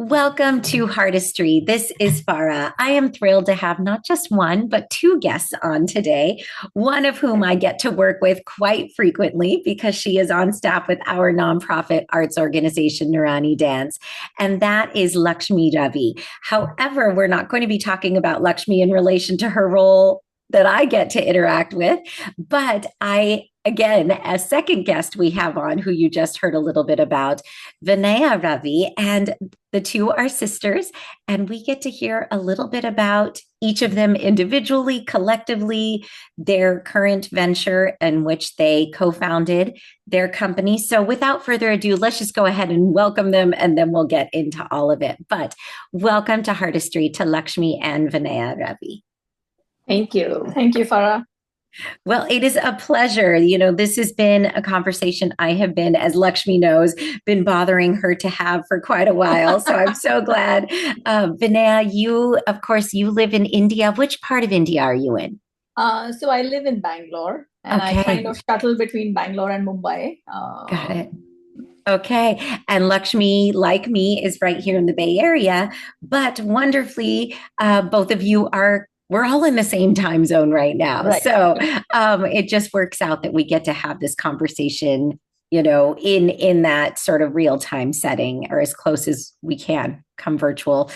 Welcome to Hardestry. This is Farah. I am thrilled to have not just one, but two guests on today, one of whom I get to work with quite frequently because she is on staff with our nonprofit arts organization, Nurani Dance, and that is Lakshmi Ravi. However, we're not going to be talking about Lakshmi in relation to her role that I get to interact with, but again, a second guest we have on who you just heard a little bit about, Vinaya Ravi, and the two are sisters, and we get to hear a little bit about each of them individually, collectively, their current venture in which they co-founded their company. So without further ado, let's just go ahead and welcome them, and then we'll get into all of it. But welcome to Hardestry to Lakshmi and Vinaya Ravi. Thank you. Thank you, Farah. Well, it is a pleasure. This has been a conversation I have been, as Lakshmi knows, been bothering her to have for quite a while. So I'm so glad. Vinaya, of course, you live in India. Which part of India are you in? So I live in Bangalore, and I kind of shuttle between Bangalore and Mumbai. Got it. Okay. And Lakshmi, like me, is right here in the Bay Area. But wonderfully, both of you we're all in the same time zone right now. Right. So it just works out that we get to have this conversation, in that sort of real time setting, or as close as we can come virtual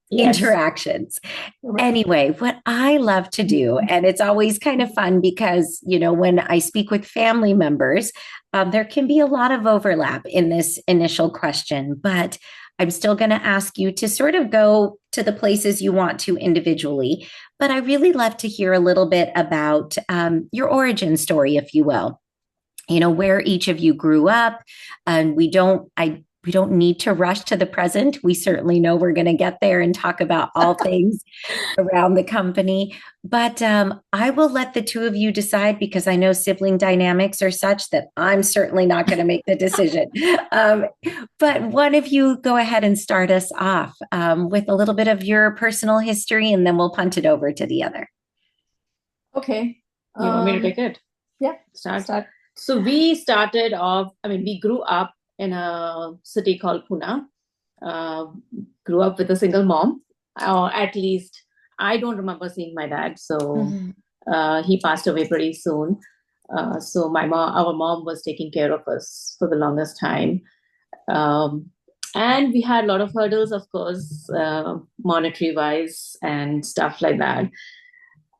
interactions. Right. Anyway, what I love to do, and it's always kind of fun because, when I speak with family members, there can be a lot of overlap in this initial question, but I'm still going to ask you to sort of go to the places you want to individually, but I really love to hear a little bit about your origin story, if you will. Where each of you grew up, and we don't need to rush to the present. We certainly know we're going to get there and talk about all things around the company. But I will let the two of you decide, because I know sibling dynamics are such that I'm certainly not going to make the decision. But one of you go ahead and start us off with a little bit of your personal history, and then we'll punt it over to the other. Okay. You want me to take it? Yeah. Start. So we started off, we grew up in a city called Pune. Grew up with a single mom, or at least I don't remember seeing my dad. So he passed away pretty soon. So our mom was taking care of us for the longest time. And we had a lot of hurdles, of course, monetary wise and stuff like that.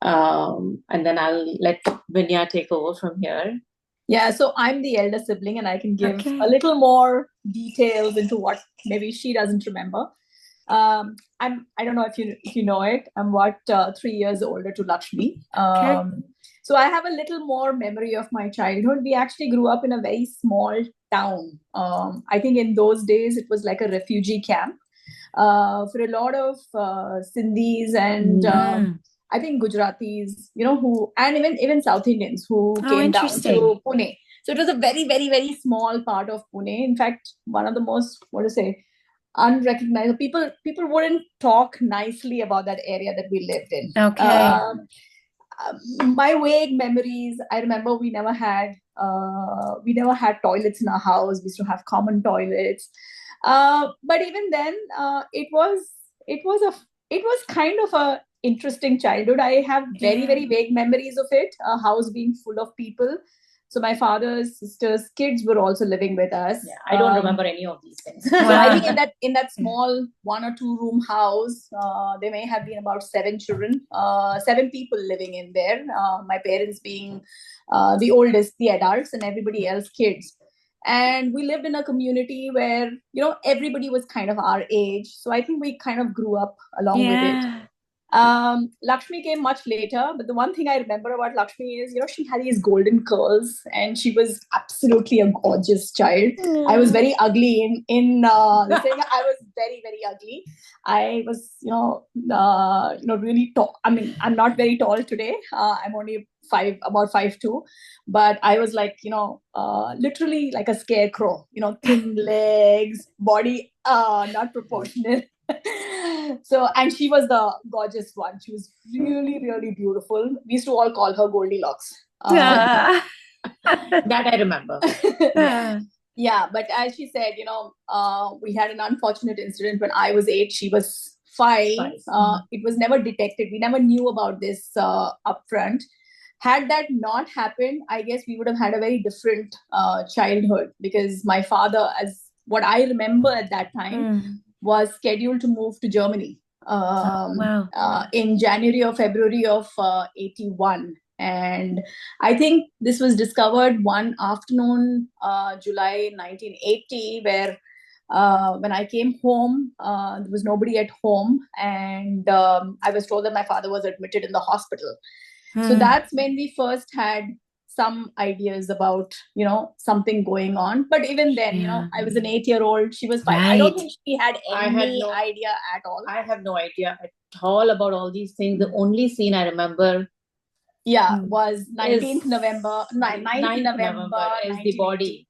And then I'll let Vinaya take over from here. Yeah, so I'm the elder sibling, and I can give a little more details into what maybe she doesn't remember. I don't know if you know it. I'm 3 years older to Lakshmi. So I have a little more memory of my childhood. We actually grew up in a very small town. I think in those days it was like a refugee camp for a lot of Sindhis and I think Gujaratis, and even South Indians who came down to Pune. So it was a very, very, very small part of Pune. In fact, one of the most, unrecognized. People wouldn't talk nicely about that area that we lived in. Okay. My vague memories, I remember we never had toilets in our house. We used to have common toilets. But even then, it was kind of a interesting childhood. I have very, very vague memories of it. A house being full of people. So my father's sister's kids were also living with us. Yeah, I don't remember any of these things. So I think in that small 1 or 2 room house, there may have been about 7 children, 7 people living in there. My parents being the oldest, the adults, and everybody else kids. And we lived in a community where, everybody was kind of our age. So I think we kind of grew up along with it. Lakshmi came much later, but the one thing I remember about Lakshmi is, she had these golden curls, and she was absolutely a gorgeous child. I was very ugly in the thing. I was very, very ugly. I was, really tall. I'm not very tall today. I'm only about 5'2", but I was like, literally like a scarecrow, thin legs, body, not proportionate. So, and she was the gorgeous one. She was really, really beautiful. We used to all call her Goldilocks. That I remember. Yeah, but as she said, we had an unfortunate incident when I was 8, she was 5. It was never detected. We never knew about this upfront. Had that not happened, I guess we would have had a very different childhood, because my father, as what I remember at that time, was scheduled to move to Germany Wow. in January or February of 81. And I think this was discovered one afternoon, July 1980, where when I came home, there was nobody at home. And I was told that my father was admitted in the hospital. So that's when we first had some ideas about, something going on. But even then, I was an 8-year-old. She was 5. I don't think she had any idea at all. I have no idea at all about all these things. The only scene I remember was 19th November, 9th November is the body.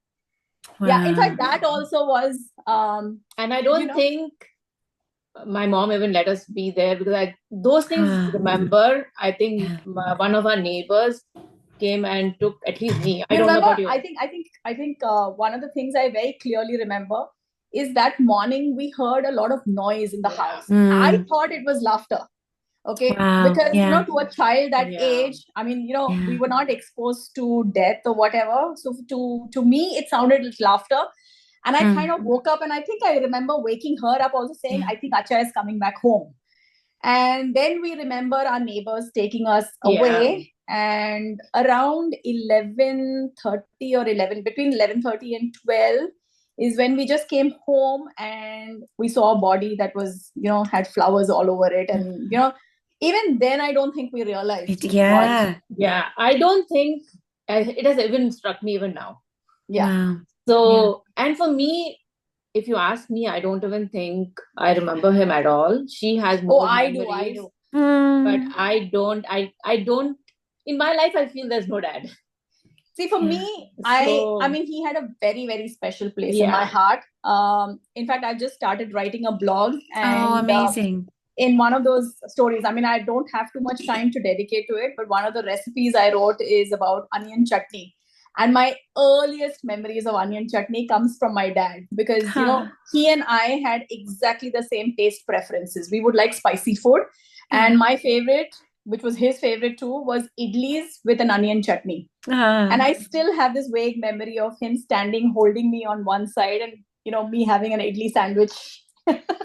Wow. Yeah, in fact, that also was... and I don't think my mom even let us be there, because those things remember. I think one of our neighbors came and took at least me. I don't know about you. I think one of the things I very clearly remember is that morning we heard a lot of noise in the house. I thought it was laughter. Okay. Wow. Because, to a child that age, I mean, we were not exposed to death or whatever. So to me, it sounded like laughter. And I kind of woke up, and I think I remember waking her up also saying, I think Acha is coming back home. And then we remember our neighbors taking us away. And around 11:30 or between 11:30 and 12 is when we just came home, and we saw a body that was, had flowers all over it. And, even then, I don't think we realized. Yeah. I don't think it has even struck me even now. Wow. So, and for me, if you ask me, I don't even think I remember him at all. She has more memories. I do. But I don't, in my life, I feel there's no dad. See, for me, I mean, he had a very, very special place in my heart. In fact, I've just started writing a blog. And, amazing. In one of those stories, I mean, I don't have too much time to dedicate to it, but one of the recipes I wrote is about onion chutney. And my earliest memories of onion chutney comes from my dad, because, he and I had exactly the same taste preferences. We would like spicy food. And my favorite, which was his favorite too, was idlis with an onion chutney. And I still have this vague memory of him standing, holding me on one side, and, me having an idli sandwich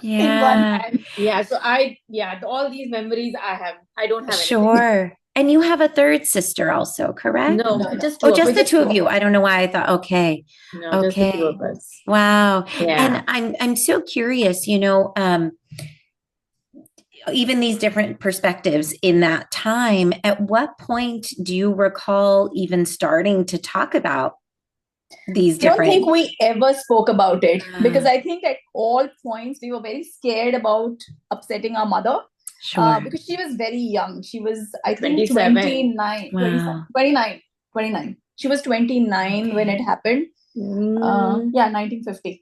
in one hand. So all these memories I don't have anything. And you have a third sister also, correct? No. Just the two of you. I don't know why I thought, okay. Just the two of us. Wow. And I'm so curious, even these different perspectives in that time, at what point do you recall even starting to talk about these different... I don't think we ever spoke about it, because I think at all points we were very scared about upsetting our mother. Because she was very young. She was, I think, 29. Wow. 29. She was 29 when it happened. 1950. It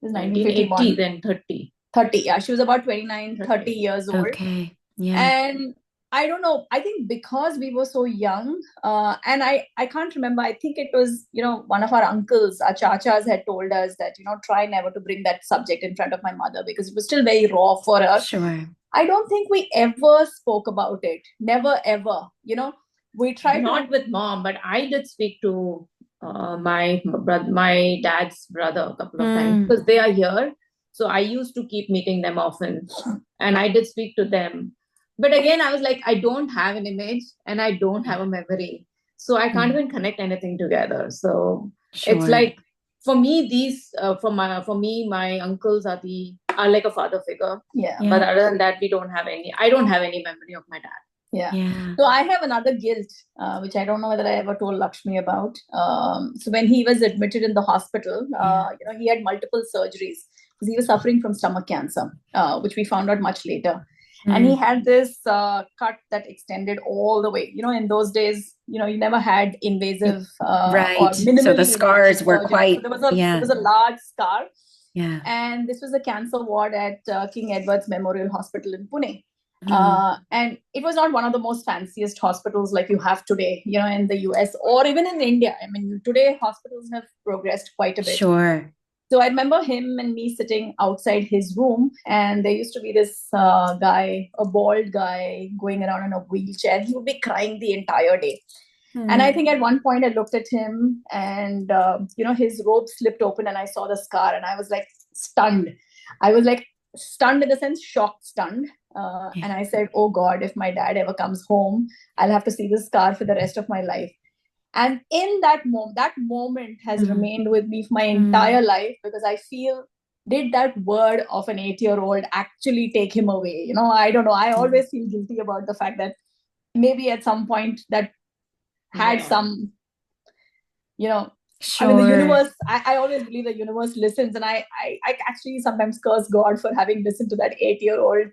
was 1951. Then 30. 30, she was about 29, 30 years old. Okay, And I don't know, I think because we were so young, and I can't remember, I think it was, one of our uncles, our chachas, had told us that, try never to bring that subject in front of my mother, because it was still very raw for her. Sure. I don't think we ever spoke about it. Never, ever. We tried not with mom, but I did speak to my dad's brother a couple of times, because they are here. So I used to keep meeting them often, and I did speak to them. But again, I was like, I don't have an image and I don't have a memory. So I can't even connect anything together. So it's like, for me, these, for me, my uncles are like a father figure. But other than that, I don't have any memory of my dad. So I have another guilt, which I don't know whether I ever told Lakshmi about. So when he was admitted in the hospital, he had multiple surgeries because he was suffering from stomach cancer, which we found out much later. And he had this cut that extended all the way. In those days, you never had invasive or minimally. So the scars were quite. So there was a large scar. Yeah. And this was a cancer ward at King Edward's Memorial Hospital in Pune. And it was not one of the most fanciest hospitals like you have today, in the US or even in India. I mean, today hospitals have progressed quite a bit. Sure. So I remember him and me sitting outside his room, and there used to be this guy, a bald guy, going around in a wheelchair. He would be crying the entire day. And I think at one point I looked at him, and his robe slipped open, and I saw the scar, and I was like stunned. I was like stunned in the sense shocked, stunned. And I said, "Oh God, if my dad ever comes home, I'll have to see this scar for the rest of my life." And in that moment has remained with me for my entire life, because I feel, did that word of an 8-year-old actually take him away? I don't know. I always feel guilty about the fact that maybe at some point that had some, Sure. I mean, the universe, I always believe the universe listens. And I actually sometimes curse God for having listened to that 8-year-old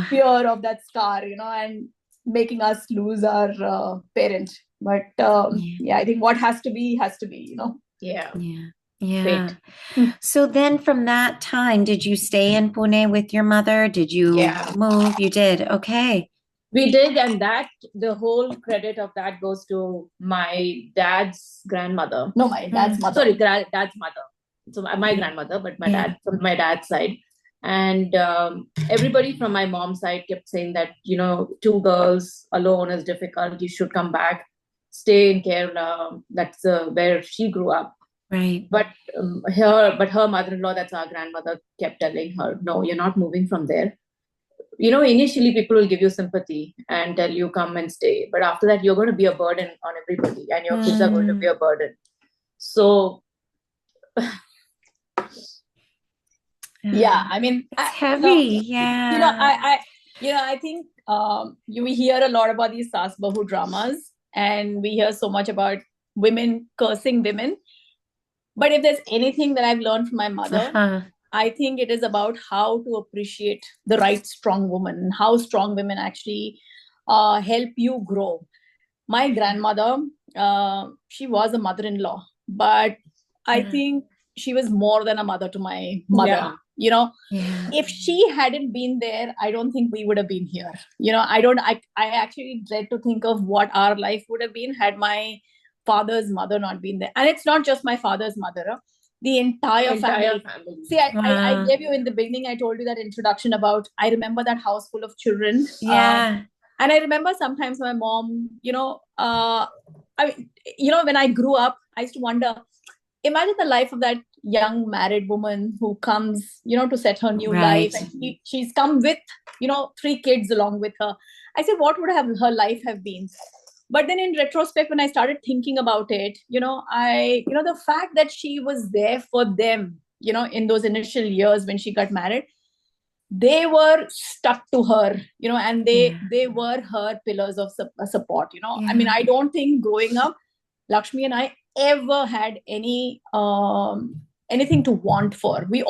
fear of that scar, and making us lose our parent. But I think what has to be, Yeah. Yeah. So then from that time, did you stay in Pune with your mother? Did you move? You did. Okay. We did. And the whole credit of that goes to my dad's grandmother. No, my dad's mother. Sorry, dad's mother. So my grandmother, but my dad, from my dad's side. And everybody from my mom's side kept saying that, 2 girls alone is difficult. You should come back, stay in Kerala. That's where she grew up. Right. But her mother-in-law, that's our grandmother, kept telling her, no, you're not moving from there. Initially people will give you sympathy and tell you come and stay. But after that, you're going to be a burden on everybody, and your kids are going to be a burden. So I mean, it's heavy. I think we hear a lot about these Saas Bahu dramas, and we hear so much about women cursing women. But if there's anything that I've learned from my mother, I think it is about how to appreciate the right strong woman, and how strong women actually help you grow. My grandmother, she was a mother-in-law, but I think she was more than a mother to my mother. If she hadn't been there, I don't think we would have been here. I actually dread to think of what our life would have been had my father's mother not been there. And it's not just my father's mother, the entire family. See, I gave you in the beginning, I told you that introduction about, I remember that house full of children. And I remember sometimes my mom, when I grew up, I used to wonder, imagine the life of that young married woman who comes, to set her new life. And she's come with, 3 kids along with her. I said, what would her life have been? But then in retrospect, when I started thinking about it, the fact that she was there for them, in those initial years when she got married, they were stuck to her, and they were her pillars of support, I mean, I don't think growing up, Lakshmi and I ever had anything to want for. We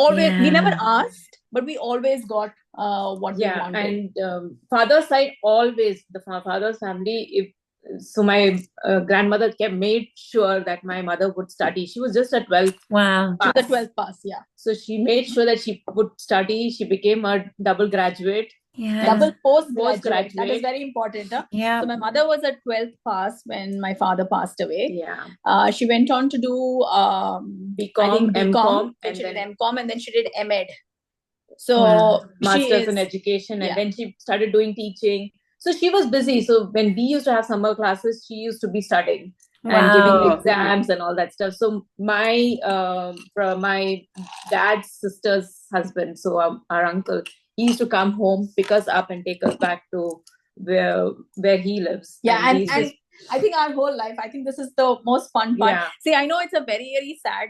never asked, but we always got what we wanted. And father's side, always, the father's family, so my grandmother made sure that my mother would study. She was just at 12th. Wow. Pass. The 12th pass, So she made sure that she would study. She became a double graduate. Double post-graduate. That is very important. So my mother was at 12th pass when my father passed away. She went on to do BCom, then she did MCom, and then she did MEd. So Masters in education, and then she started doing teaching. So she was busy. So when we used to have summer classes, she used to be studying and giving exams and all that stuff. So my dad's sister's husband, so our uncle, he used to come home, pick us up, and take us back to where he lives. And I think our whole life, I think this is the most fun part. See, I know it's a very, very sad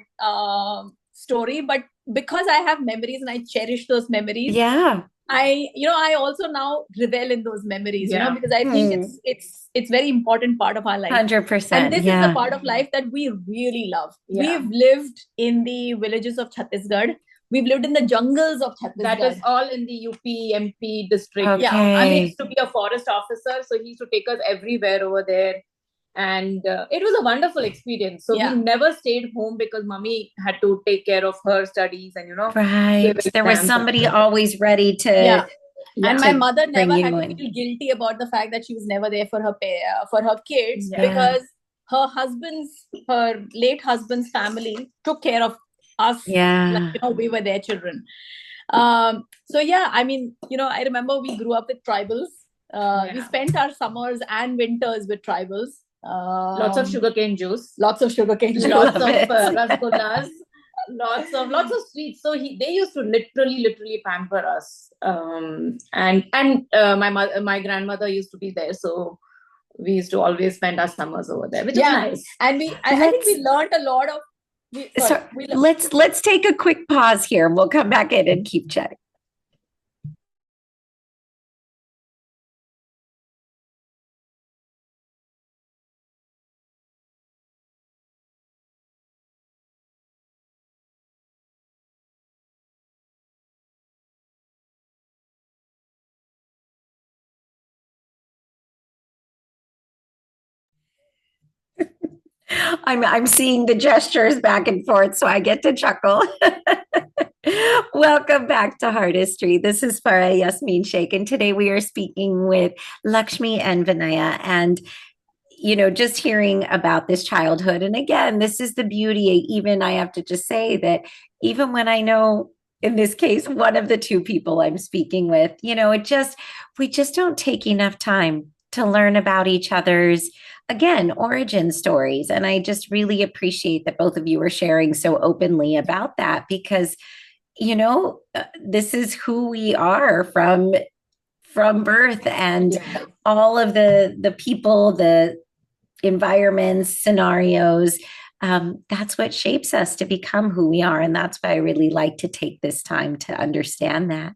story, but because I have memories and I cherish those memories. I also now revel in those memories, because I think it's very important part of our life. 100%. And this is the part of life that we really love. We've lived in the villages of Chhattisgarh. We've lived in the jungles of Chhattisgarh. That is all in the UP, MP district. Okay. I used to be a forest officer, so he used to take us everywhere over there. And it was a wonderful experience. So we never stayed home because mommy had to take care of her studies and, Right. There was somebody always ready to And to my mother bring never you had to in. feel guilty about the fact that she was never there for her kids, Yeah. because her late husband's family took care of us. Yeah. Like, we were their children. So yeah, I mean, I remember we grew up with tribals. We Yeah. spent our summers and winters with tribals. Lots of sugarcane juice, Lots of sugarcane juice. lots Love of it. rasgullas, lots of sweets. So they used to literally pamper us. And my grandmother used to be there, so we used to always spend our summers over there, which is nice. And I think we learned a lot of. So let's take a quick pause here. We'll come back in and keep chatting. I'm seeing the gestures back and forth, so I get to chuckle. Welcome back to Heart History. This is Farah Yasmin Sheikh, and today we are speaking with Lakshmi and Vinaya. And just hearing about this childhood, and again, this is the beauty. Even I have to just say that even when I know, in this case, one of the two people I'm speaking with, we just don't take enough time to learn about each other's, again, origin stories. And I just really appreciate that both of you are sharing so openly about that, because this is who we are from birth, and all of the people, the environments, scenarios, that's what shapes us to become who we are. And that's why I really like to take this time to understand that.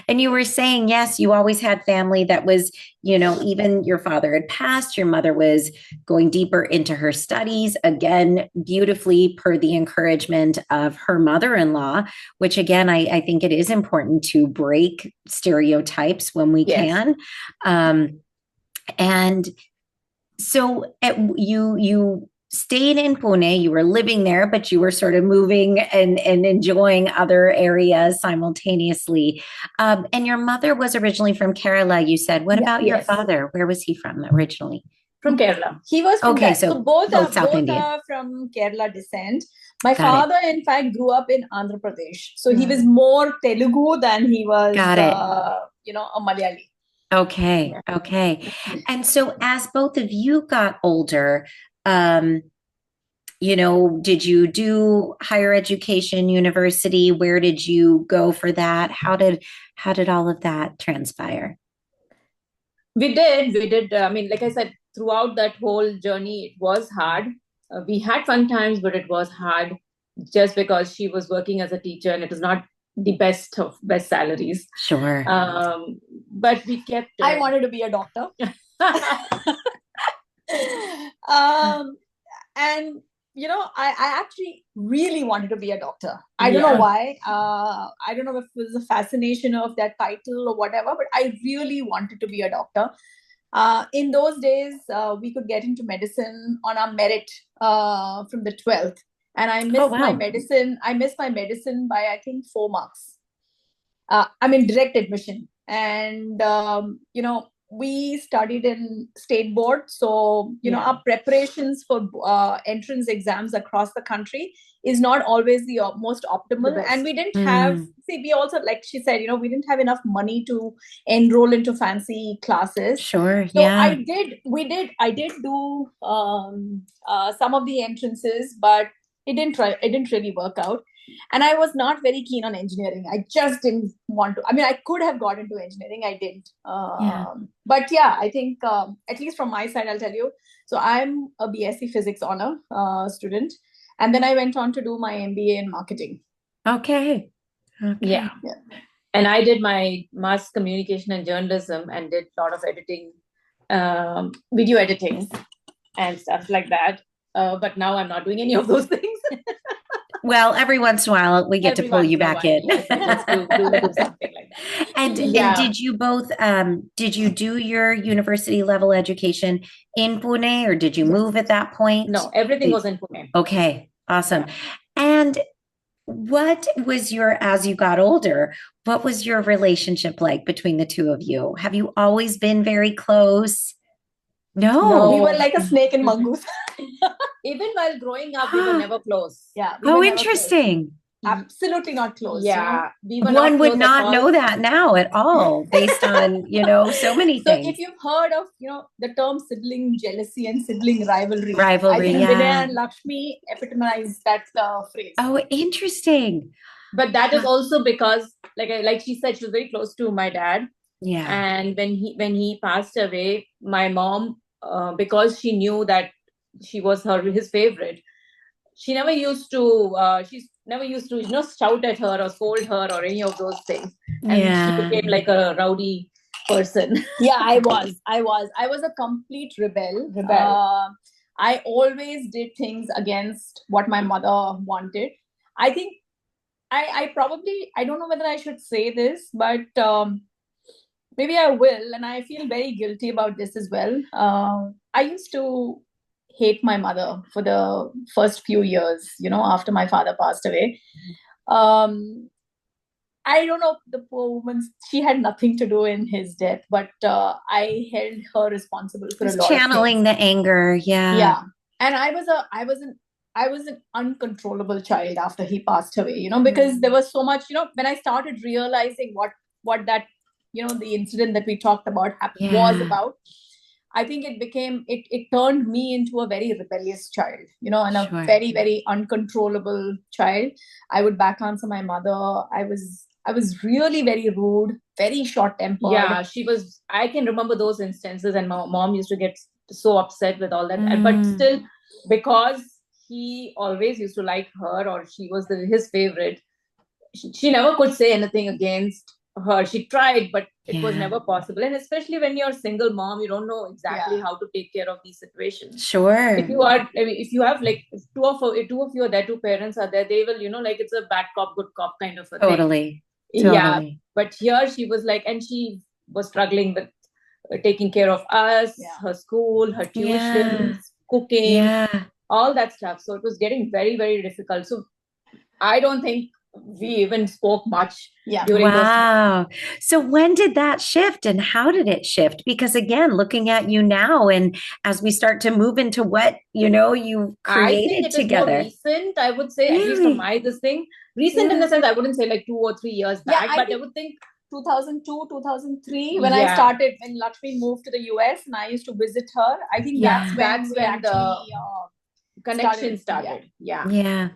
And you were saying, yes, you always had family that was, even your father had passed, your mother was going deeper into her studies, again, beautifully per the encouragement of her mother-in-law, which again, I think it is important to break stereotypes when we can. And so you stayed in Pune, you were living there, but you were sort of moving and enjoying other areas simultaneously. And your mother was originally from Kerala, you said. What about your father? Where was he from originally? From Kerala. He was from okay, that. So both South Indian. are from Kerala descent. My father, in fact, grew up in Andhra Pradesh. So he was more Telugu than he was, a Malayali. Okay. And so as both of you got older, did you do higher education, university? Where did you go for that? How did all of that transpire? We did. I mean, like I said, throughout that whole journey, it was hard. We had fun times, but it was hard just because she was working as a teacher, and it was not the best salaries. Sure. But we kept. I wanted to be a doctor. And I actually really wanted to be a doctor. I don't know why. I don't know if it was a fascination of that title or whatever, but I really wanted to be a doctor. In those days, we could get into medicine on our merit from the 12th. And I missed my medicine. I missed my medicine by, I think, 4 marks. Direct admission. And, we studied in state board. So, our preparations for entrance exams across the country is not always the most optimal. And we didn't have, we also, like she said, we didn't have enough money to enroll into fancy classes. Sure. So I did do some of the entrances, but it didn't really work out. And I was not very keen on engineering. I just didn't want to. I could have got into engineering. I didn't. But I think, at least from my side, I'll tell you. So I'm a BSc Physics honor student. And then I went on to do my MBA in marketing. Okay. Yeah. And I did my mass communication and journalism and did a lot of editing, video editing and stuff like that. But now I'm not doing any of those things. Well, every once in a while we get to pull you back in. Yes, let's do something like that. And did you both did you do your university level education in Pune, or did you move at that point? No, everything was in Pune. Okay, awesome. And what was as you got older, what was your relationship like between the two of you? Have you always been very close? We No. were like a snake and mongoose. Even while growing up, we were never close. Yeah, we Oh, were never close. interesting. Absolutely not close. Yeah, we were One not would close at not all. know that now at all, based on, so many So things. if you've heard of, the term sibling jealousy and sibling rivalry, Rivalry, I think yeah. Vinaya and Lakshmi epitomize that phrase. Oh, interesting. But that is also because, like she said, she was very close to my dad. Yeah. And when he passed away, my mom, because she knew that she was his favorite, she never used to shout at her or scold her or any of those things. And she became like a rowdy person. Yeah, I was a complete rebel. I always did things against what my mother wanted. I think I probably, I don't know whether I should say this, but maybe I will, and I feel very guilty about this as well. I used to hate my mother for the first few years, after my father passed away. I don't know, the poor woman, she had nothing to do in his death, but I held her responsible for a lot channeling of things. The anger. Yeah. Yeah. And I was an uncontrollable child after he passed away, because there was so much, when I started realizing what that, the incident that we talked about was about, I think it turned me into a very rebellious child, and a very, very uncontrollable child. I would back answer my mother. I was really very rude, very short-tempered. Yeah, I can remember those instances, and my mom used to get so upset with all that. But still, because he always used to like her, or she was his favorite, she never could say anything against her. She tried, but it was never possible. And especially when you're a single mom, you don't know exactly how to take care of these situations. Sure. If you have like two of you are there, two parents are there, they will, like it's a bad cop, good cop kind of a thing. Totally. Yeah, but here she was like, and she was struggling with taking care of us, her school, her tuitions, cooking, all that stuff. So it was getting very, very difficult. So I don't think we even spoke much during those times. So when did that shift, and how did it shift? Because again, looking at you now, and as we start to move into what you created I think it together, is more recent, I would say, at least from this thing. Recent in the sense, I wouldn't say like 2 or 3 years back, but I would think 2002, 2003, when Lakshmi moved to the US and I used to visit her. I think that's when the connection started. Yeah.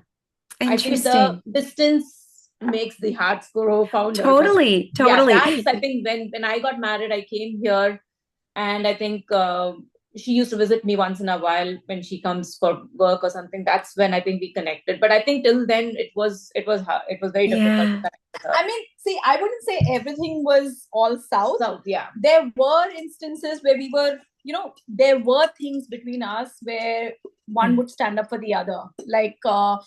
I think the distance makes the hearts grow fonder. Totally. I think when I got married, I came here, and I think she used to visit me once in a while when she comes for work or something. That's when I think we connected. But I think till then it was very difficult to connect with her. I mean, see, I wouldn't say everything was all south. Yeah. There were instances where we were, there were things between us where one would stand up for the other. Like I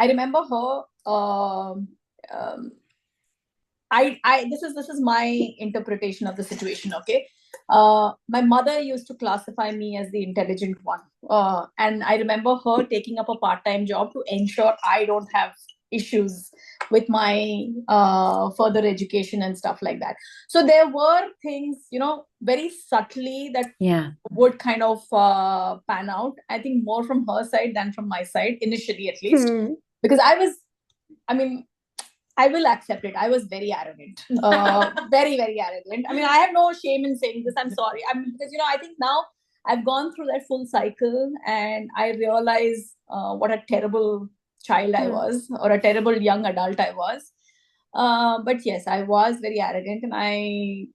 remember her. This is my interpretation of the situation. Okay. My mother used to classify me as the intelligent one. And I remember her taking up a part-time job to ensure I don't have issues with my further education and stuff like that. So there were things, very subtly that would kind of pan out. I think more from her side than from my side, initially at least. Because I will accept it. I was very arrogant, very, very arrogant. I mean, I have no shame in saying this. I'm sorry. Because, I think now I've gone through that full cycle and I realize what a terrible child I was, or a terrible young adult I was. But yes, I was very arrogant, and I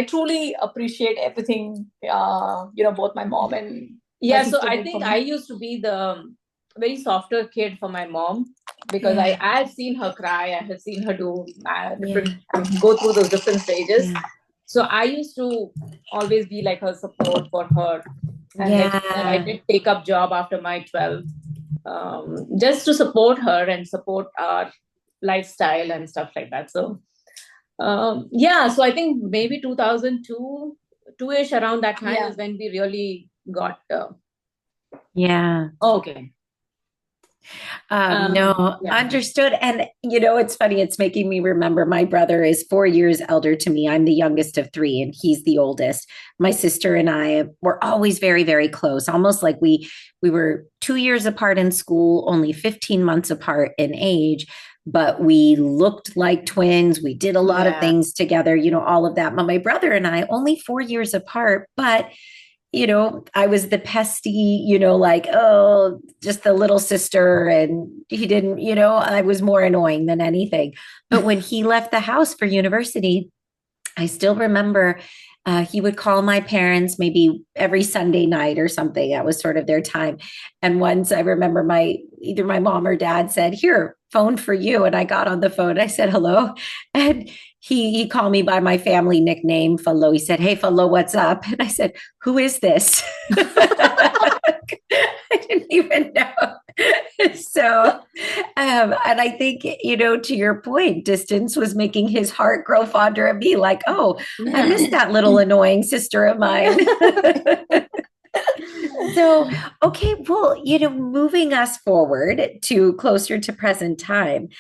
truly appreciate everything, both my mom and my sister. So I think I used to be the very softer kid for my mom, because I had seen her cry, I had seen her do go through those different stages. So I used to always be like her support for her. And I did take up job after my 12th, just to support her and support our lifestyle and stuff like that. So so I think maybe 2002 ish, around that time is when we really got okay. No, Yeah. understood. And it's funny. It's making me remember my brother is 4 years elder to me. I'm the youngest of three, and he's the oldest. My sister and I were always very, very close, almost like we were 2 years apart in school, only 15 months apart in age, but we looked like twins. We did a lot of things together, all of that. But my brother and I, only 4 years apart, but I was the pesty, like, oh, just the little sister. And he didn't, I was more annoying than anything. But when he left the house for university, I still remember he would call my parents maybe every Sunday night or something. That was sort of their time. And once I remember either my mom or dad said, "Here, phone for you." And I got on the phone. I said, "Hello." And he called me by my family nickname, Falo. He said, "Hey, Falo, what's up?" And I said, "Who is this?" I didn't even know. So, and I think, to your point, distance was making his heart grow fonder of me. Like, oh, I missed that little annoying sister of mine. So, okay, well, moving us forward to closer to present time,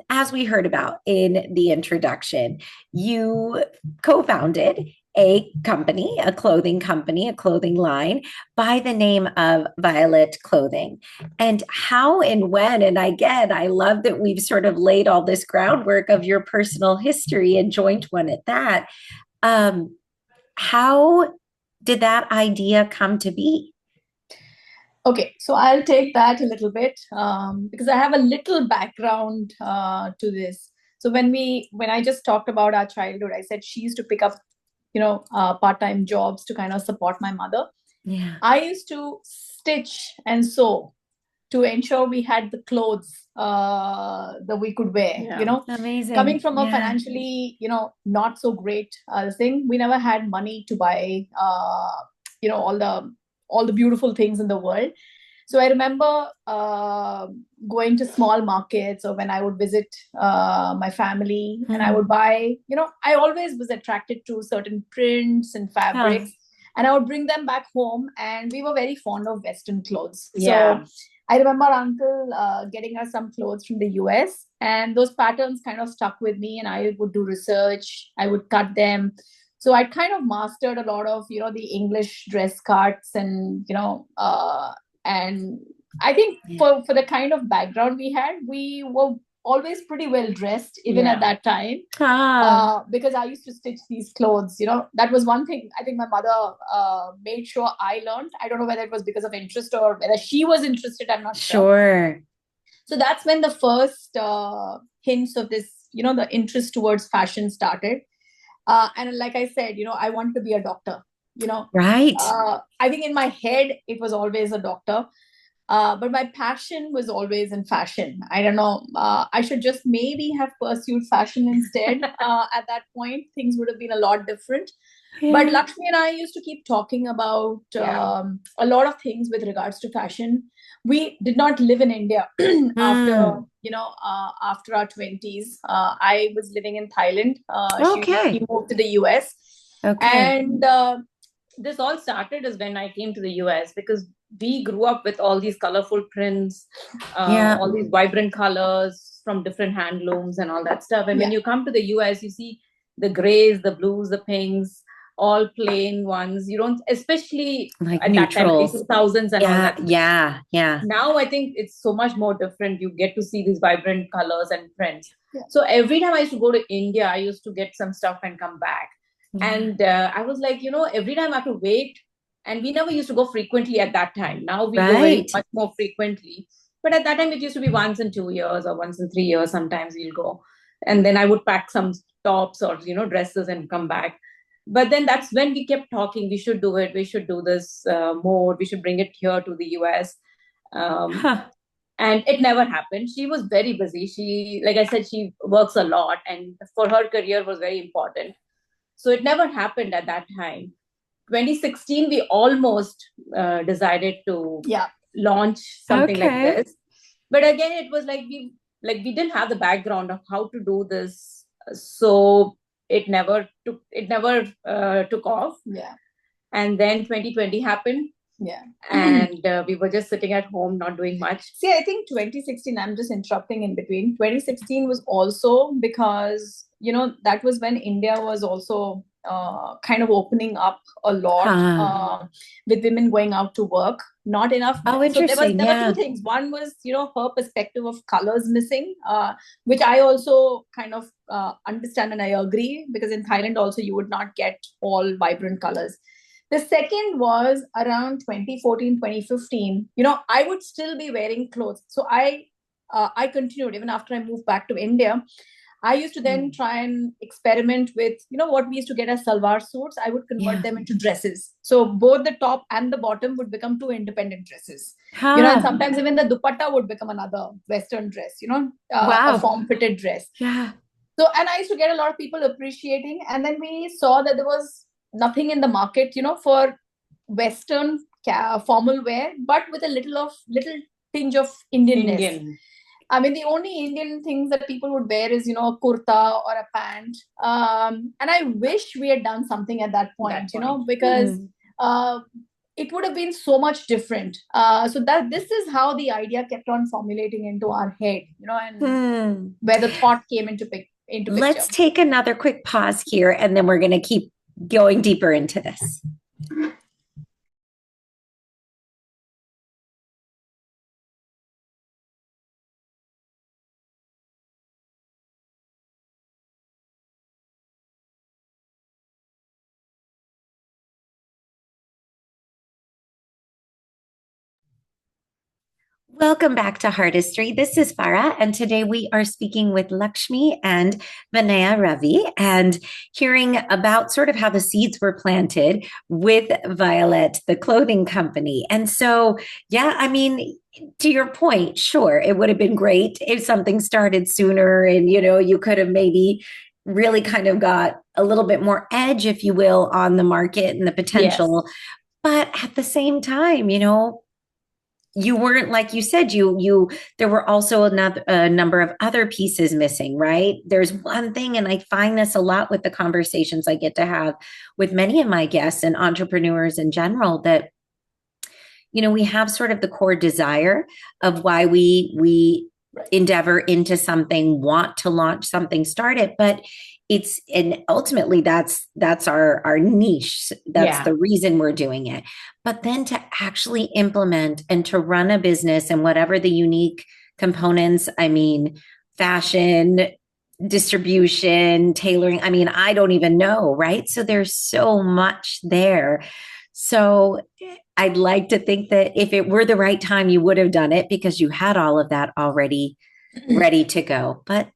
as we heard about in the introduction, you co-founded a company, a clothing line by the name of Violet Clothing. And how and when, and again, I love that we've sort of laid all this groundwork of your personal history and joint one at that. How did that idea come to be? Okay, so I'll take that a little bit because I have a little background to this. So when I just talked about our childhood, I said she used to pick up, part-time jobs to kind of support my mother. Yeah. I used to stitch and sew to ensure we had the clothes that we could wear. Amazing. Coming from a financially, not so great thing, we never had money to buy, all the beautiful things in the world. So I remember going to small markets, or when I would visit my family, and I would buy, I always was attracted to certain prints and fabrics, and I would bring them back home. And we were very fond of Western clothes. So I remember uncle getting us some clothes from the US, and those patterns kind of stuck with me, and I would do research, I would cut them. So I kind of mastered a lot of, the English dress cuts, and, and I think for the kind of background we had, we were always pretty well dressed, even at that time, because I used to stitch these clothes. That was one thing I think my mother made sure I learned. I don't know whether it was because of interest or whether she was interested. I'm not sure. So that's when the first hints of this, the interest towards fashion started. And like I said, I wanted to be a doctor, Right. I think in my head, it was always a doctor. But my passion was always in fashion. I don't know. I should just maybe have pursued fashion instead. At that point, things would have been a lot different. But Lakshmi and I used to keep talking about a lot of things with regards to fashion. We did not live in India after, after our 20s. I was living in Thailand. She moved to the US. And this all started is when I came to the US, because we grew up with all these colorful prints, all these vibrant colors from different handlooms and all that stuff. And when you come to the US, you see the grays, the blues, the pinks, all plain ones. You don't, especially like at neutrals. that time, 2000s and all that. Yeah. Now I think it's so much more different. You get to see these vibrant colors and prints. So every time I used to go to India, I used to get some stuff and come back. And I was like, every time I have to wait. And we never used to go frequently at that time. Now we go very much more frequently. But at that time, it used to be once in 2 years or once in 3 years. Sometimes we'll go. And then I would pack some tops or, dresses and come back. But then that's when we kept talking. We should do it. We should do this more. We should bring it here to the US. And it never happened. She was very busy. She, like I said, she works a lot. And for her career was very important. So it never happened at that time. 2016, we almost decided to launch something like this. But again, it was like we didn't have the background of how to do this. So it never took off. Yeah. And then 2020 happened. Yeah. And we were just sitting at home, not doing much. See, I think 2016, I'm just interrupting in between. 2016 was also because, that was when India was also kind of opening up a lot with women going out to work. Not enough. Oh, So there interesting. were two things. One was, her perspective of colors missing, which I also kind of understand and I agree, because in Thailand also you would not get all vibrant colors. The second was around 2014, 2015. I would still be wearing clothes. So I continued even after I moved back to India. I used to then try and experiment with, what we used to get as salwar suits. I would convert them into dresses. So both the top and the bottom would become two independent dresses. And sometimes even the dupatta would become another Western dress, a form-fitted dress. Yeah. So, and I used to get a lot of people appreciating. And then we saw that there was nothing in the market, for Western formal wear, but with a little tinge of Indianness. I mean, the only Indian things that people would wear is, a kurta or a pant. And I wish we had done something at that point, because it would have been so much different. So that this is how the idea kept on formulating into our head, and where the thought came into picture. Let's take another quick pause here, and then we're going to keep going deeper into this. Welcome back to Heartistry. This is Farah, and today we are speaking with Lakshmi and Vinaya Ravi and hearing about sort of how the seeds were planted with Vyolet, the clothing company. And so, yeah, I mean, to your point, sure, it would have been great if something started sooner and, you could have maybe really kind of got a little bit more edge, if you will, on the market and the potential. Yes. But at the same time, you weren't, like you said, there were also a number of other pieces missing, right? There's one thing, and I find this a lot with the conversations I get to have with many of my guests and entrepreneurs in general, that, we have sort of the core desire of why we endeavor into something, want to launch something, start it, but and ultimately that's our niche. That's the reason we're doing it. But then to actually implement and to run a business and whatever the unique components, I mean, fashion, distribution, tailoring, I mean, I don't even know, right? So there's so much there. So I'd like to think that if it were the right time, you would have done it because you had all of that already ready to go. But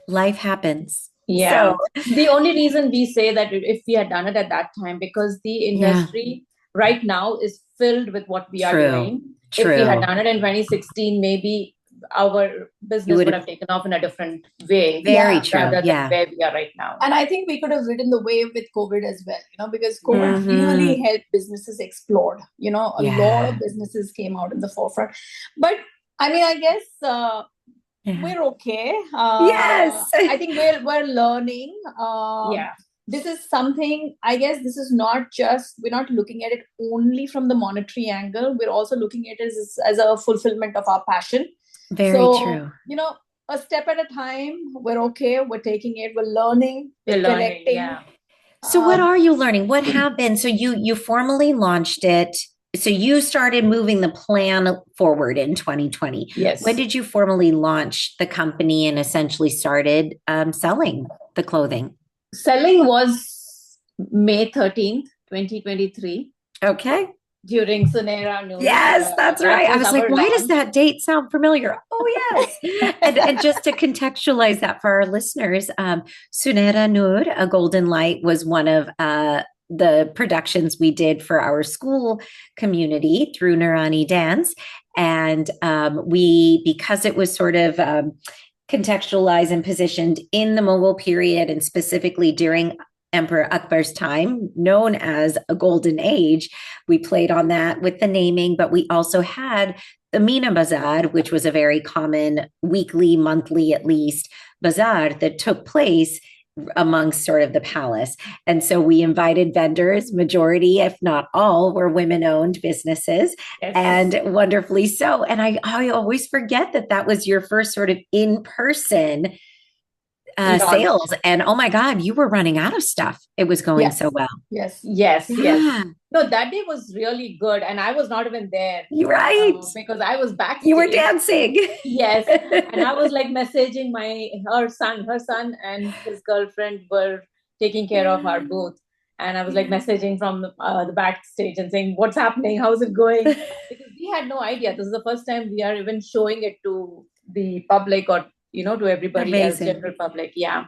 life happens. Yeah. So, the only reason we say that if we had done it at that time, because the industry right now is filled with what we are doing. True. If we had done it in 2016, maybe our business would have taken off in a different way. Very true. Rather than where we are right now. And I think we could have ridden the wave with COVID as well, because COVID really helped businesses explode. A lot of businesses came out in the forefront. But I mean, I guess we're okay. Yes. I think we're learning. This is something, I guess this is not just, we're not looking at it only from the monetary angle. We're also looking at it as a fulfillment of our passion. Very true. A step at a time. We're okay. We're taking it. We're learning. We're collecting. Yeah. So what are you learning? What happened? So you formally launched it. So you started moving the plan forward in 2020. Yes. When did you formally launch the company and essentially started selling the clothing? Selling was May 13th, 2023. Okay. During Sunera Noor. Yes, that's right. I was like, why does that date sound familiar? Oh, yes. and just to contextualize that for our listeners, Sunera Noor, A Golden Light, was one of the productions we did for our school community through Nurani Dance. And because it was sort of contextualized and positioned in the Mughal period and specifically during Emperor Akbar's time, known as a golden age, we played on that with the naming, but we also had the Meena Bazaar, which was a very common weekly, monthly at least, bazaar that took place amongst sort of the palace. And so we invited vendors, majority, if not all, were women owned businesses, Yes. and wonderfully so. And I always forget that that was your first sort of in person Launch. sales. And oh my God, you were running out of stuff. It was going so well. Yes. Yes. Yeah. Yes. No, that day was really good. And I was not even there. You're right. Because I was backstage. You were dancing. Yes. And I was like messaging her son and his girlfriend were taking care of our booth. And I was like messaging from the backstage and saying, what's happening? How's it going? Because we had no idea. This is the first time we are even showing it to the public or, to everybody else, general public. Yeah.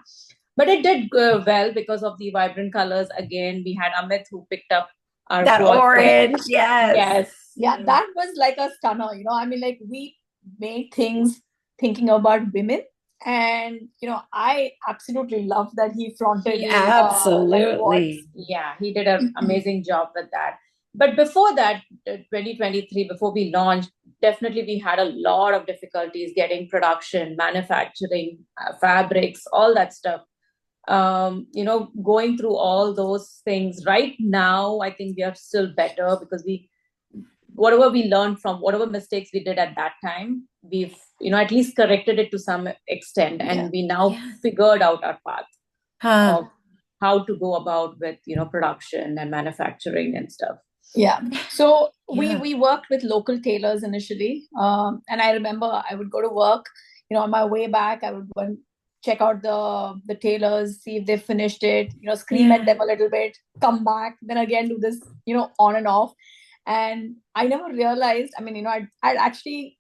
But it did well because of the vibrant colors. Again, we had Amit who picked up our that orange. Yes. Yeah, that was like a stunner, I mean, like we made things thinking about women. And, I absolutely love that he fronted. Absolutely. Yeah, he did an amazing job with that. But before that, 2023, before we launched, definitely we had a lot of difficulties getting production, manufacturing, fabrics, all that stuff. Going through all those things. Right now, I think we are still better because whatever we learned from whatever mistakes we did at that time, we've, at least corrected it to some extent. And we now figured out our path of how to go about with, production and manufacturing and stuff. Yeah. So we worked with local tailors initially. And I remember I would go to work, on my way back, I would go and check out the tailors, see if they finished it, scream at them a little bit, come back, then again do this, on and off. And I never realized, I mean, I'd actually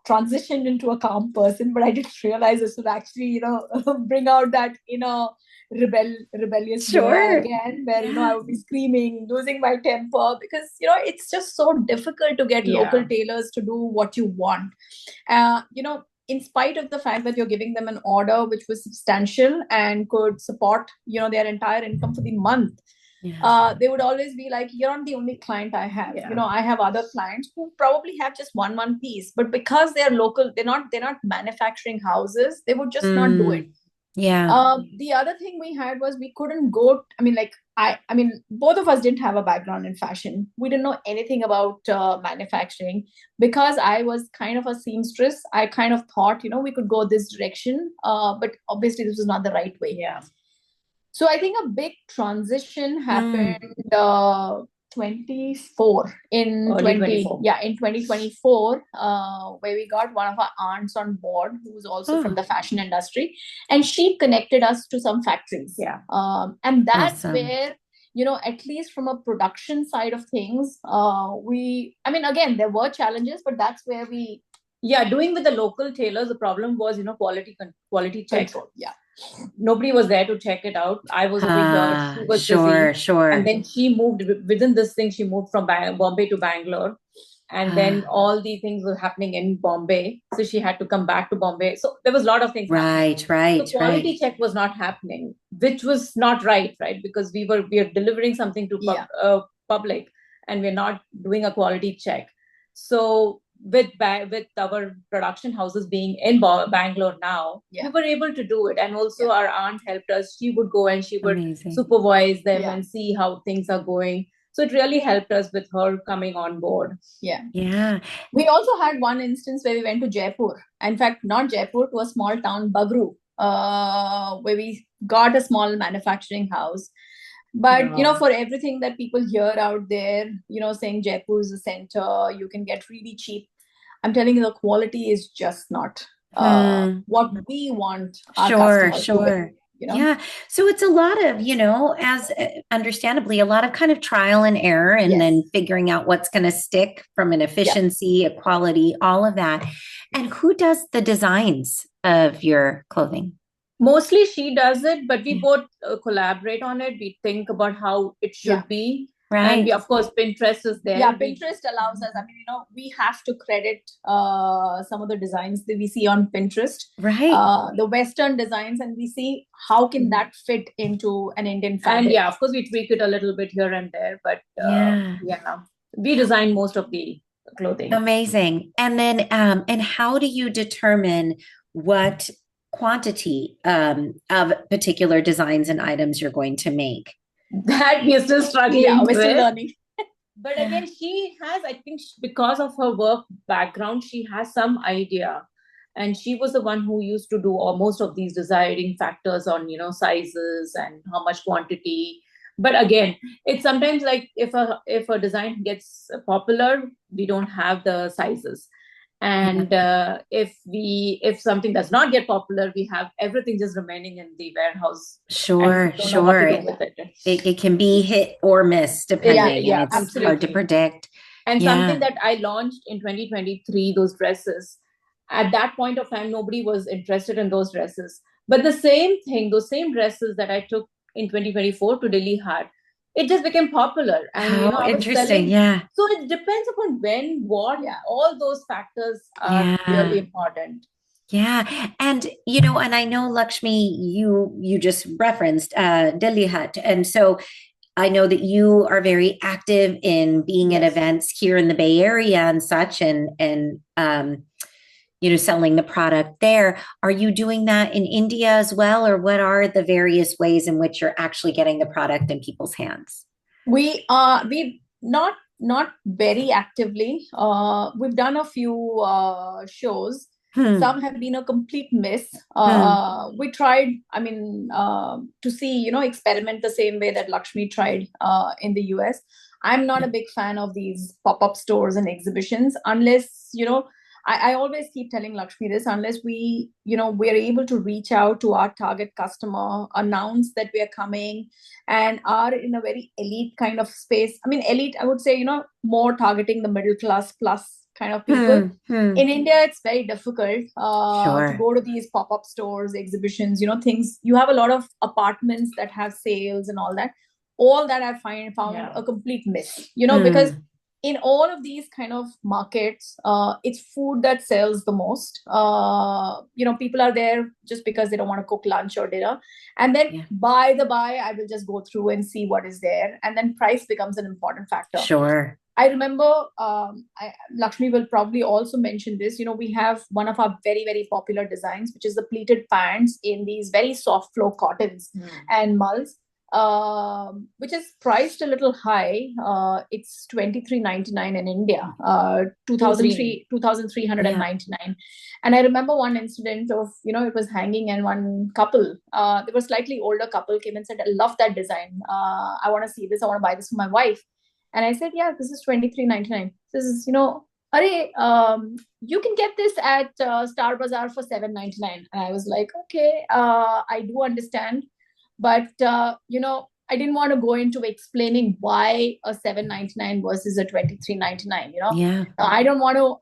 transitioned into a calm person, but I didn't realize this would actually, bring out that rebellious again, where I would be screaming, losing my temper, because it's just so difficult to get local tailors to do what you want. In spite of the fact that you're giving them an order which was substantial and could support their entire income for the month. They would always be like, you're not the only client I have. I have other clients who probably have just one piece, but because they're local, they're not manufacturing houses, they would just not do it. The other thing we had was we couldn't go, I mean, both of us didn't have a background in fashion. We didn't know anything about manufacturing. Because I was kind of a seamstress, I kind of thought, we could go this direction. But obviously this was not the right way. So I think a big transition happened 2024 in 2024, where we got one of our aunts on board who's also from the fashion industry, and she connected us to some factories. And that's where, at least from a production side of things, again, there were challenges, but that's where doing with the local tailors, the problem was, quality check. Control. Nobody was there to check it out. I was over here. She was busy. And then she moved within this thing. She moved from Bombay to Bangalore, and then all the things were happening in Bombay. So she had to come back to Bombay. So there was a lot of things. Right. The quality check was not happening, which was not right, because we are delivering something to public, and we're not doing a quality check. So with our production houses being in Bangalore now, we were able to do it. And also our aunt helped us. She would go and she would supervise them and see how things are going. So it really helped us with her coming on board. We also had one instance where we went to Jaipur. In fact, not Jaipur, to a small town, Bagru, where we got a small manufacturing house. But, for everything that people hear out there, saying Jaipur is a center, you can get really cheap. I'm telling you, the quality is just not what we want our customers to do. So it's a lot of, as understandably, a lot of kind of trial and error, and then figuring out what's going to stick from an efficiency, a quality, all of that. And who does the designs of your clothing? Mostly she does it, but we both collaborate on it. We think about how it should be. And of course, Pinterest is there. Pinterest allows us. We have to credit some of the designs that we see on Pinterest. The Western designs, and we see how can that fit into an Indian fabric. And of course, we tweak it a little bit here and there. But we design most of the clothing. Amazing. And then, and how do you determine what quantity of particular designs and items you're going to make? That we are still struggling Yeah, we're still with. learning. But again, she has, I think, because of her work background, she has some idea. And she was the one who used to do most of these deciding factors on, sizes and how much quantity. But again, it's sometimes like if a design gets popular, we don't have the sizes. And if something does not get popular, we have everything just remaining in the warehouse. Sure, And we don't know what to sure. do with it. It can be hit or miss depending, Yeah, and it's absolutely hard to predict. And Yeah. something that I launched in 2023, those dresses, at that point of time, nobody was interested in those dresses. But the same thing, those same dresses that I took in 2024 to Delhi Hat, it just became popular. And, How I was interesting. selling. Yeah. So it depends upon when, what, all those factors are really important. Yeah. And, and I know, Lakshmi, you just referenced Delhi Hut. And so I know that you are very active in being at events here in the Bay Area and such, and selling the product there. Are you doing that in India as well, or what are the various ways in which you're actually getting the product in people's hands? We not very actively. We've done a few shows. Some have been a complete miss. We tried, to see, experiment the same way that Lakshmi tried in the US. I'm not a big fan of these pop-up stores and exhibitions unless, I always keep telling Lakshmi this, unless we're able to reach out to our target customer, announce that we are coming and are in a very elite kind of space. I mean, elite, I would say, more targeting the middle class plus kind of people. In India, it's very difficult to go to these pop-up stores, exhibitions, things. You have a lot of apartments that have sales and all that. All that I found a complete miss, because in all of these kind of markets, it's food that sells the most. People are there just because they don't want to cook lunch or dinner. And then by, I will just go through and see what is there. And then price becomes an important factor. Sure. I remember, Lakshmi will probably also mention this, we have one of our very, very popular designs, which is the pleated pants in these very soft flow cottons and mulls. Which is priced a little high. It's $23.99 in India, 2,399. And I remember one incident of, it was hanging and one couple, they were slightly older couple, came and said, I love that design. I want to see this. I want to buy this for my wife. And I said, yeah, this is $23.99. This is, you can get this at Star Bazaar for $7.99. And I was like, okay, I do understand. But, I didn't want to go into explaining why a $7.99 versus a $23.99, Yeah. I don't want to,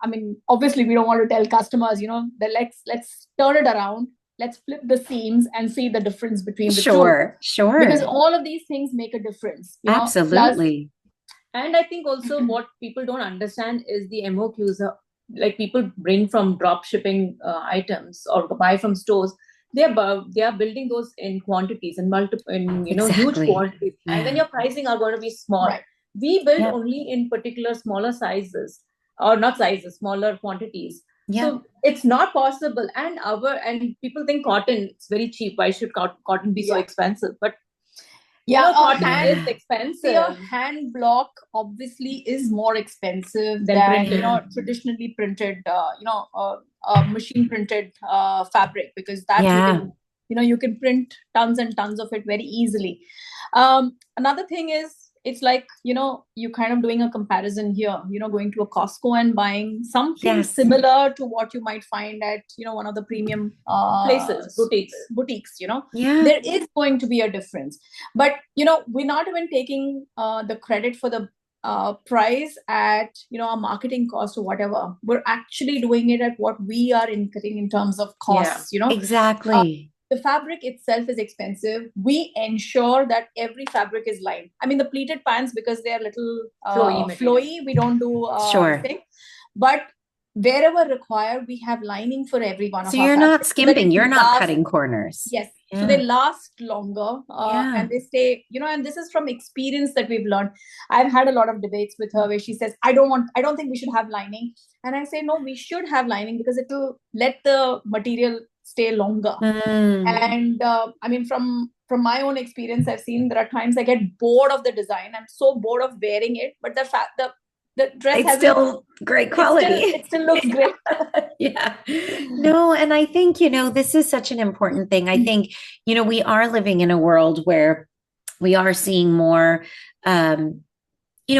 obviously we don't want to tell customers, that let's turn it around. Let's flip the seams and see the difference between the two. Sure. Because all of these things make a difference. Absolutely. And I think also what people don't understand is the MOQs. Like people bring from drop shipping items or buy from stores. They are building those in quantities and huge quantities, and then your pricing are going to be small. Right. We build only in particular smaller sizes, or not sizes, smaller quantities. So it's not possible. And people think cotton, it's very cheap. Why should cotton be so expensive? But cotton is expensive. Your hand block obviously is more expensive than traditionally printed, machine printed fabric, because that you can print tons and tons of it very easily. Another thing is, it's like, you kind of doing a comparison here, going to a Costco and buying something similar to what you might find at, one of the premium places, boutiques, there is going to be a difference. But, we're not even taking the credit for the price at, our marketing cost or whatever. We're actually doing it at what we are incurring in terms of costs, Exactly. The fabric itself is expensive. We ensure that every fabric is lined. The pleated pants, because they are little flowy, we don't do thing. But wherever required, we have lining for every one of our So you're not skimping, you're not cutting corners. Yes. So they last longer and they stay, and this is from experience that we've learned. I've had a lot of debates with her where she says, I don't think we should have lining. And I say, no, we should have lining, because it will let the material stay longer. And I mean, from my own experience, I've seen there are times I get bored of the design. I'm so bored of wearing it, but the dress It's has still great quality. It still looks great. Yeah. No, and I think, this is such an important thing. I think, we are living in a world where we are seeing more,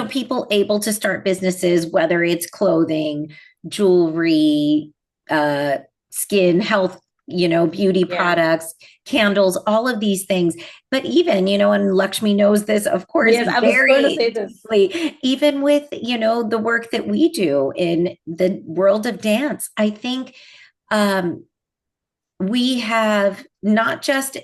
people able to start businesses, whether it's clothing, jewelry, skin health, beauty products, candles, all of these things. But even, and Lakshmi knows this, of course, yes, I was going to say this. deeply, even with, the work that we do in the world of dance, I think we have not just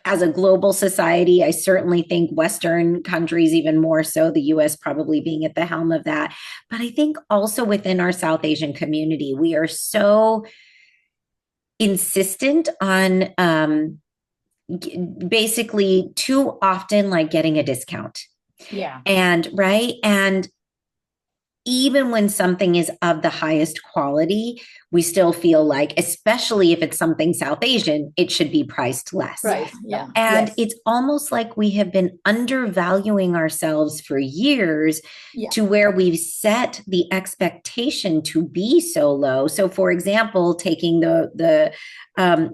as a global society, I certainly think Western countries, even more so, the US probably being at the helm of that. But I think also within our South Asian community, we are so insistent on basically too often like getting a discount. Yeah. And even when something is of the highest quality, we still feel like, especially if it's something South Asian, it should be priced less. Right. Yeah. And it's almost like we have been undervaluing ourselves for years to where we've set the expectation to be so low. So, for example, taking the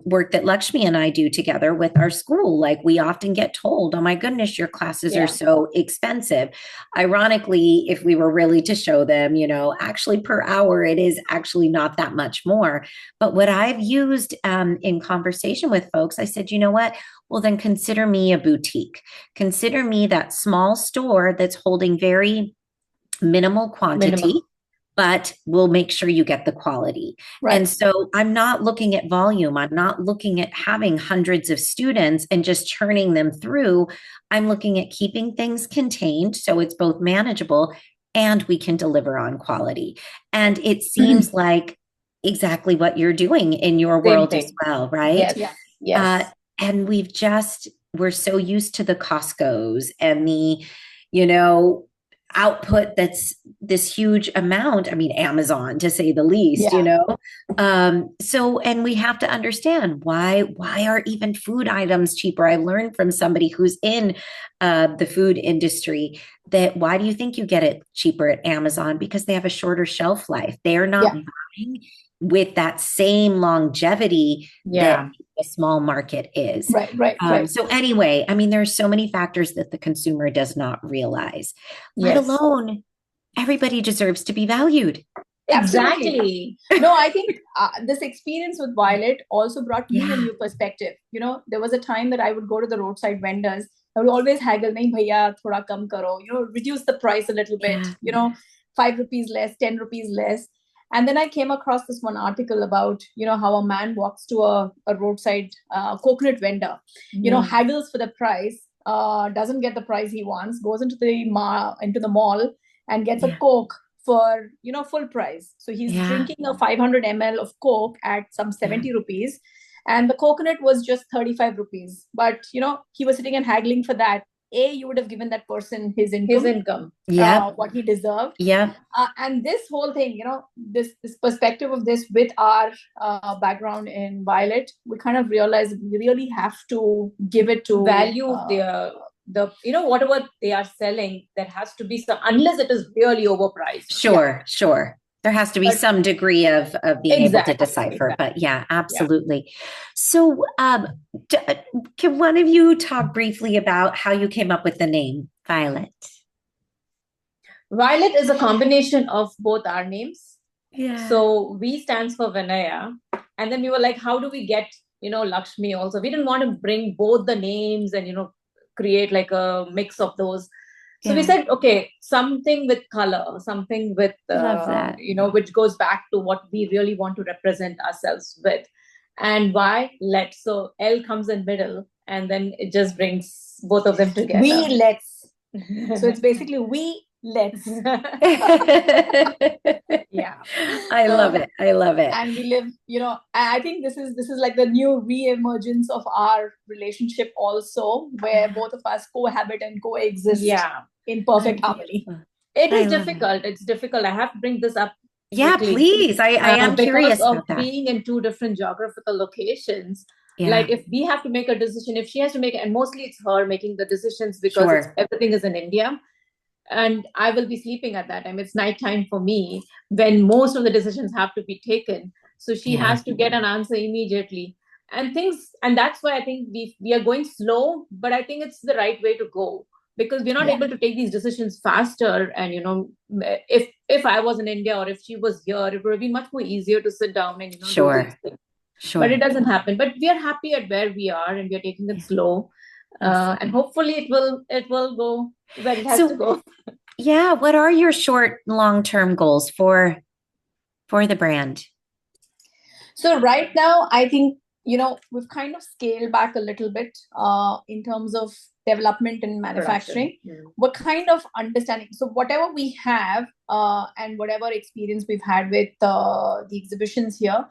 work that Lakshmi and I do together with our school, like we often get told, oh my goodness, your classes are so expensive. Ironically, if we were really to show them, actually per hour, it is actually not that much more. But what I've used in conversation with folks, I said, you know what? Well, then consider me a boutique. Consider me that small store that's holding very minimal quantity, but we'll make sure you get the quality. Right. And so I'm not looking at volume. I'm not looking at having hundreds of students and just churning them through. I'm looking at keeping things contained so it's both manageable and we can deliver on quality. And it seems like exactly what you're doing in your world as well, right? Yes. And we're so used to the Costco's and the, output that's this huge amount. I mean, Amazon to say the least, So, and we have to understand why are even food items cheaper? I learned from somebody who's in the food industry that why do you think you get it cheaper at Amazon? Because they have a shorter shelf life. They are not buying with that same longevity that a small market is. Right. So anyway, I mean, there's so many factors that the consumer does not realize, let alone everybody deserves to be valued. Exactly. No, I think this experience with Violet also brought me a new perspective. There was a time that I would go to the roadside vendors. I would always haggle, nahi bhaiya, thoda kam karo, reduce the price a little bit, 5 rupees less, 10 rupees less. And then I came across this one article about, how a man walks to a roadside coconut vendor, haggles for the price, doesn't get the price he wants, goes into the mall and gets a Coke for, full price. So he's drinking a 500 ml of Coke at some 70 rupees. And the coconut was just 35 rupees. But, he was sitting and haggling for that. You would have given that person his income. What he deserved. And this whole thing, this perspective of this with our background in Violet, we kind of realized we really have to give it to value the whatever they are selling. That has to be some, unless it is really overpriced. Sure. There has to be some degree of being able to decipher, but absolutely. So can one of you talk briefly about how you came up with the name Violet? Violet is a combination of both our names. So V stands for Vinaya. And then we were like, how do we get, Lakshmi also? We didn't want to bring both the names and, create like a mix of those. So we said, okay, something with color, something with, which goes back to what we really want to represent ourselves with. And why? Let. So L comes in middle and then it just brings both of them together. We let's. So it's basically we let's. I love it. And we live, I think this is like the new re-emergence of our relationship also, where both of us cohabit and coexist in perfect harmony. It is difficult. It's difficult. I have to bring this up Yeah, quickly. please. I am Because curious of about that. being in two different geographical locations. Yeah. Like if we have to make a decision, if she has to make, and mostly it's her making the decisions because Sure. everything is in India, and I will be sleeping at that time. It's nighttime for me when most of the decisions have to be taken. So she Yeah. has to get an answer immediately. And that's why I think we are going slow, but I think it's the right way to go, because we're not Yeah. able to take these decisions faster. And if I was in India or if she was here, it would be much more easier to sit down and do these Sure. things. Sure. But it doesn't happen. But we are happy at where we are, and we are taking it slow. Yes. And hopefully it will go where it has So to go. yeah, what are your short, long-term goals for the brand? So right now, I think, we've kind of scaled back a little bit in terms of development and manufacturing. Production. We're kind of understanding. So whatever we have and whatever experience we've had with the exhibitions here,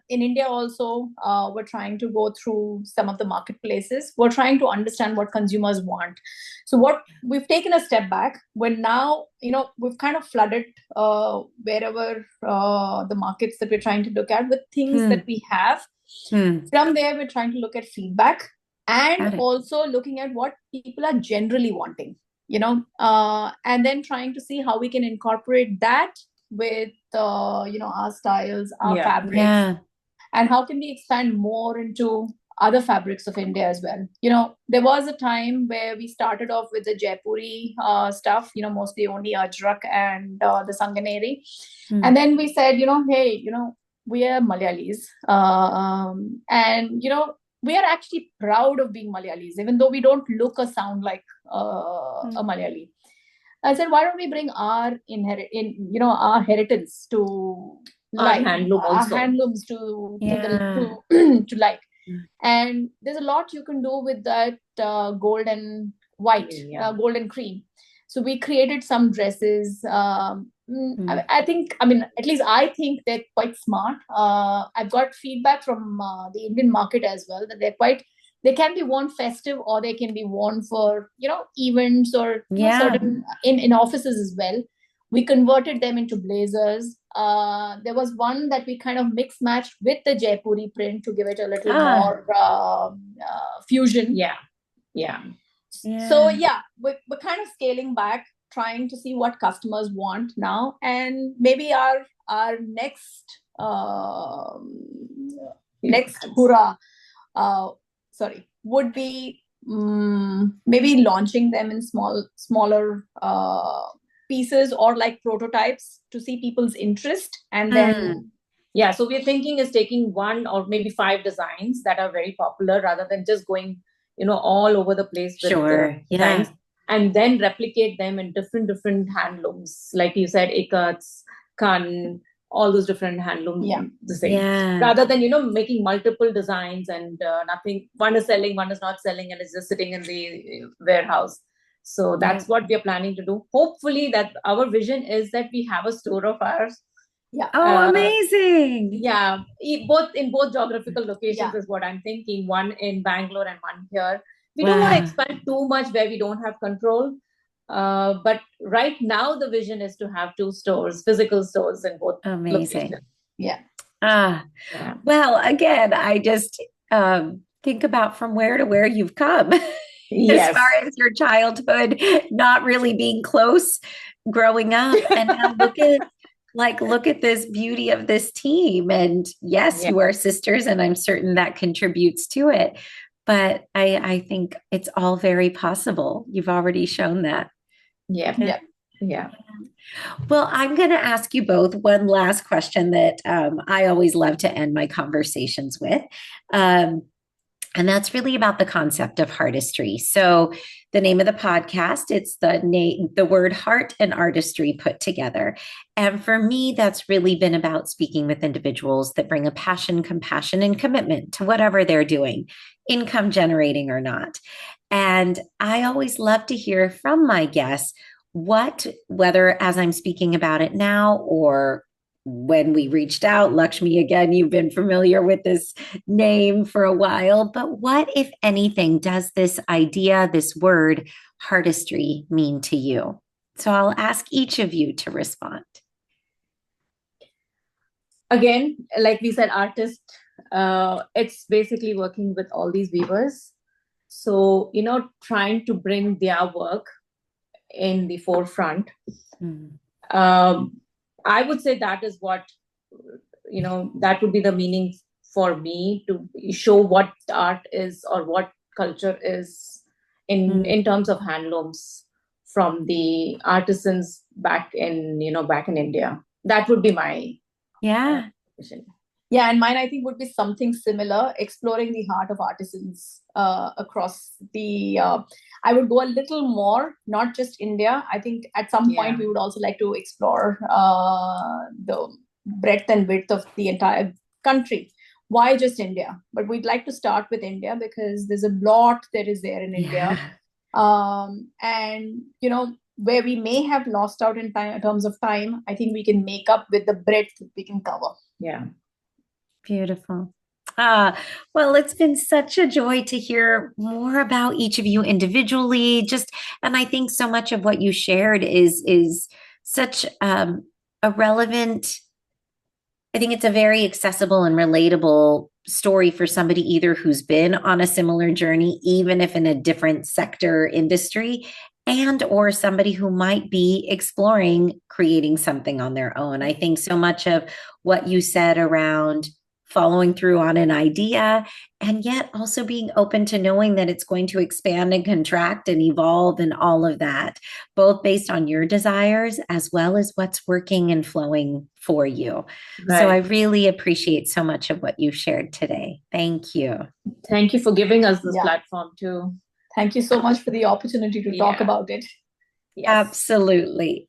in India also, we're trying to go through some of the marketplaces. We're trying to understand what consumers want. So what we've taken a step back when now, we've kind of flooded wherever the markets that we're trying to look at with things that we have. From there, we're trying to look at feedback and also looking at what people are generally wanting, and then trying to see how we can incorporate that with, our styles, our fabrics, and how can we expand more into other fabrics of India as well. There was a time where we started off with the Jaipuri stuff, mostly only Ajrak and the Sanganeri. And then we said, hey, we are Malayalis. And, we are actually proud of being Malayalis, even though we don't look or sound like a Malayali. I said, why don't we bring our our heritage to life, our handlooms to life. And there's a lot you can do with that gold and white, gold and cream. So we created some dresses. I think, at least I think they're quite smart. I've got feedback from the Indian market as well that they can be worn festive, or they can be worn for, events or certain in offices as well. We converted them into blazers. There was one that we kind of mix matched with the Jaipuri print to give it a little more fusion. So we're kind of scaling back, trying to see what customers want now, and maybe our next hurrah, would be maybe launching them in smaller pieces or like prototypes to see people's interest, and then so we're thinking is taking 1 or maybe 5 designs that are very popular rather than just going all over the place with designs, and then replicate them in different handlooms, like you said, ikats, kan, all those different handloom rather than making multiple designs and nothing, one is selling, one is not selling, and it's just sitting in the warehouse. So that's what we are planning to do. Hopefully, that our vision is that we have a store of ours. Amazing. In both geographical locations is what I'm thinking. One in Bangalore and one here. We don't want to expand too much where we don't have control. But right now the vision is to have 2 stores, physical stores in both locations. Well, again, I just think about from where to where you've come. As far as your childhood not really being close growing up, and now look at this beauty of this team. And yes, you are sisters, and I'm certain that contributes to it. But I think it's all very possible. You've already shown that. Well, I'm going to ask you both one last question that I always love to end my conversations with. And that's really about the concept of heartistry. So the name of the podcast, it's the word heart and artistry put together. And for me, that's really been about speaking with individuals that bring a passion, compassion, and commitment to whatever they're doing, income generating or not. And I always love to hear from my guests whether as I'm speaking about it now or when we reached out. Lakshmi, again, you've been familiar with this name for a while, but what, if anything, does this idea, this word, heartistry, mean to you? So I'll ask each of you to respond. again, like we said, artist, it's basically working with all these weavers. So, trying to bring their work in the forefront. Mm. I would say that is what, that would be the meaning for me, to show what art is or what culture is in terms of handlooms from the artisans back in India. That would be my vision. Yeah, and mine, I think, would be something similar, exploring the heart of artisans across the. I would go a little more, not just India. I think at some point we would also like to explore the breadth and width of the entire country. Why just India? But we'd like to start with India because there's a lot that is there in India. And, where we may have lost out in terms of time, I think we can make up with the breadth we can cover. Yeah. Beautiful. Well, it's been such a joy to hear more about each of you individually. And I think so much of what you shared is such a relevant. I think it's a very accessible and relatable story for somebody either who's been on a similar journey, even if in a different sector industry, and or somebody who might be exploring creating something on their own. I think so much of what you said around following through on an idea, and yet also being open to knowing that it's going to expand and contract and evolve and all of that, both based on your desires as well as what's working and flowing for you. Right. So I really appreciate so much of what you've shared today. Thank you. Thank you for giving us this platform too. Thank you so much for the opportunity to talk about it. Yes. Absolutely.